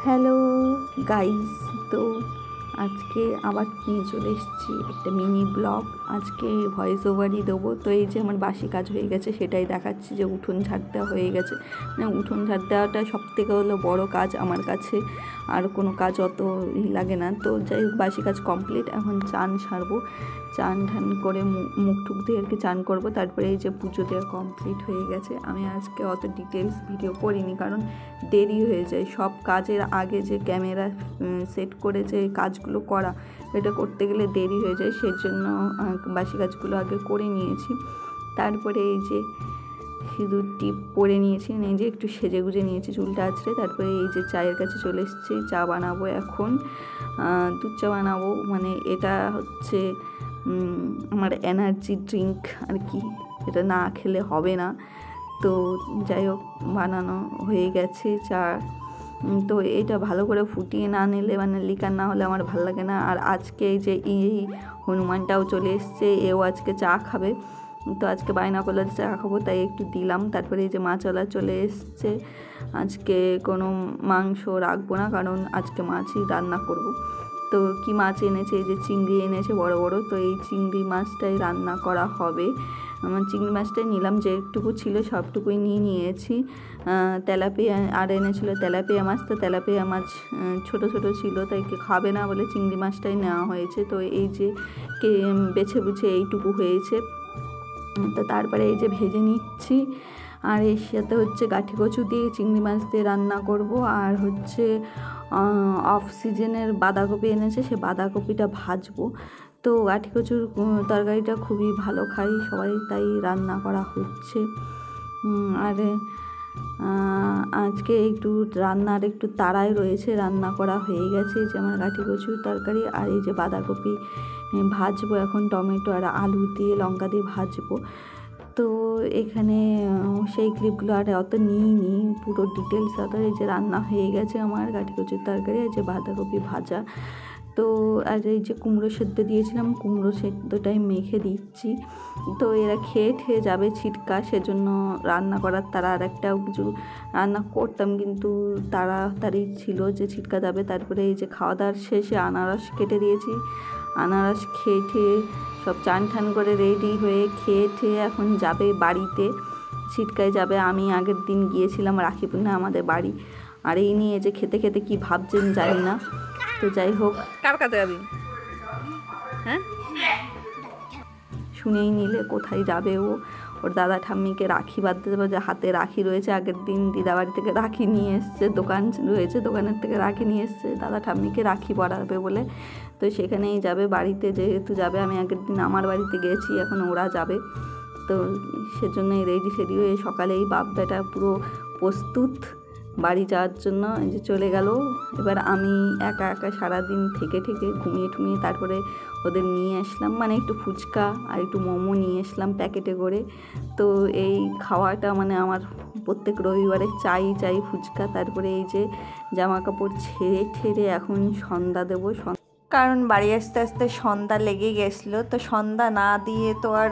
Hello guys, তো আজকে আবার নিয়ে চলে এসেছি একটা মিনি ব্লগ। আজকে ভয়েস ওভারই দেবো। তো এই যে আমার বাসি কাজ হয়ে গেছে সেটাই দেখাচ্ছি, যে উঠোন ঝাড় দেওয়া হয়ে গেছে। মানে উঠোন ঝাড় দেওয়াটা সবথেকে হলো বড় কাজ আমার কাছে, আর কোনো কাজ অত লাগে না। তো যাই হোক, বাসি কাজ কমপ্লিট। এখন চান সারবো, চান ঠান করে মুখ টুক দিয়ে আর কি চান করবো। তারপরে এই যে পুজো দেওয়া কমপ্লিট হয়ে গেছে। আমি আজকে অত ডিটেলস ভিডিও করিনি, কারণ দেরি হয়ে যায়। সব কাজের আগে যে ক্যামেরা সেট করে যে কাজগুলো করা, এটা করতে গেলে দেরি হয়ে যায়, সেজন্য বাসি কাজগুলো আগে করে নিয়েছি। তারপরে এই যে সিঁদুর টিপ পরে নিয়েছি, এই যে একটু সেজে গুজে নিয়েছি চুলটা আঁচড়ে। তারপরে এই যে চায়ের কাছে চলে এসেছি, চা বানাবো এখন, দুধ চা বানাবো। মানে এটা হচ্ছে আমার এনার্জি ড্রিঙ্ক আর কি, এটা না খেলে হবে না। তো যাই হোক, বানানো হয়ে গেছে চা। তো এটা ভালো করে ফুটিয়ে না নিলে, মানে লিকার না হলে আমার ভালো লাগে না। আর আজকে এই যে হনুমানটাও চলে এসছে, এও আজকে চা খাবে। তো আজকে বায়না করলে চা খাবো, তাই একটু দিলাম। তারপরে এই যে মাছওয়ালা চলে এসছে। আজকে কোনো মাংস রাখবো না, কারণ আজকে মাছই রান্না করব। তো কি মাছ এনেছে, এই যে চিংড়ি এনেছে বড় বড়। তো এই চিংড়ি মাছটাই রান্না করা হবে। আমার চিংড়ি মাছটাই নিলাম, যেটুকু ছিল সবটুকুই নিয়েছি। তেলাপিয়া আর এনেছিল তেলাপিয়া মাছ। তো তেলাপিয়া মাছ ছোট ছোট ছিল, তাই খাবে না বলে চিংড়ি মাছটাই নেওয়া হয়েছে। তো এই যে বেছে বুছে এইটুকু হয়েছে। তো তারপরে এই যে ভেজে নিচ্ছি। আর এর সাথে হচ্ছে গাঠি কচু দিয়ে চিংড়ি মাছ দিয়ে রান্না করব। আর হচ্ছে অফ সিজনের বাঁধাকপি এনেছে, সে বাঁধাকপিটা ভাজবো। তো গাঠি কচুর তরকারিটা খুবই ভালো খাই সবাই, তাই রান্না করা হচ্ছে। আর আজকে একটু রান্নার একটু তাড়াই রয়েছে, রান্না করা হয়ে গেছে যে আমার গাঠি কচুর তরকারি। আর এই যে বাঁধাকপি ভাজবো এখন, টমেটো আর আলু দিয়ে লঙ্কা দিয়ে ভাজবো। তো এখানে সেই ক্লিপগুলো আর অত নিইনি, পুরো ডিটেলস অত। এই যে রান্না হয়ে গেছে আমার গাঠি কচুর তরকারি, এই যে বাঁধাকপি ভাজা। তো আর এই যে কুমড়ো সেদ্ধ দিয়েছিলাম, কুমড়ো সেদ্ধটাই মেখে দিচ্ছি। তো এরা খেয়ে ঠেয়ে যাবে ছিটকা, সেজন্য রান্না করার তারা। আর একটাও কিছু রান্না করতাম, কিন্তু তাড়াতাড়ি ছিল যে ছিটকা যাবে। তারপরে এই যে খাওয়া দাওয়ার শেষে আনারস কেটে দিয়েছি। আনারস খেয়ে ঠেয়ে সব চান ঠান করে রেডি হয়ে খেয়ে ঠেয়ে এখন যাবে বাড়িতে, ছিটকায় যাবে। আমি আগের দিন গিয়েছিলাম রাখি পূর্ণিমা আমাদের বাড়ি, আর এই নিয়ে যে খেতে খেতে কি ভাবছেন জানি না। তো যাই হোক, কার কাছে যাবি? হ্যাঁ, শুনেই নিলে কোথায় যাবে ও। ওর দাদা ঠাম্মিকে রাখি বাঁধতে দেবে, যে হাতে রাখি রয়েছে। আগের দিন দিদাবাড়ি থেকে রাখি নিয়ে এসছে, দোকান রয়েছে, দোকানের থেকে রাখি নিয়ে এসছে দাদা ঠাম্মিকে রাখি পরাবে বলে। তো সেখানেই যাবে বাড়িতে, যেহেতু যাবে। আমি আগের দিন আমার বাড়িতে গেছি, এখন ওরা যাবে। তো সেজন্যই রেডি ফেডি হয়ে সকালেই বাপ বেটা পুরো প্রস্তুত বাড়ি যাওয়ার জন্য। এই যে চলে গেল। এবার আমি একা একা সারাদিন থেকে ঘুমিয়ে ঠুমিয়ে তারপরে ওদের নিয়ে আসলাম, মানে একটু ফুচকা আর একটু মোমো নিয়ে আসলাম প্যাকেটে করে। তো এই খাওয়াটা মানে আমার প্রত্যেক রবিবারে চাই ফুচকা। তারপরে এই যে জামা কাপড় ছেড়ে ঠেড়ে এখন সন্ধ্যা দেবো, কারণ বাড়ি আসতে আসতে সন্ধ্যা লেগে গেছিলো। তো সন্ধ্যা না দিয়ে তো আর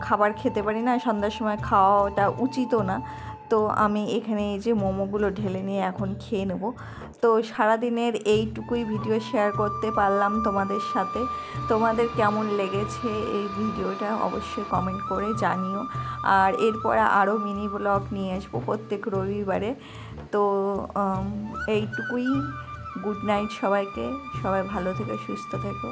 খাবার খেতে পারি না, সন্ধ্যার সময় খাওয়াটা উচিতও না। তো আমি এখানে এই যে মোমোগুলো ঢেলে নিয়ে এখন খেয়ে নেব। তো সারাদিনের এইটুকুই ভিডিও শেয়ার করতে পারলাম তোমাদের সাথে। তোমাদের কেমন লেগেছে এই ভিডিওটা অবশ্যই কমেন্ট করে জানিও। আর এরপরে আরও মিনি ব্লগ নিয়ে আসবো প্রত্যেক রবিবারে। তো এইটুকুই। গুড নাইট সবাইকে, সবাই ভালো থেকো, সুস্থ থেকো।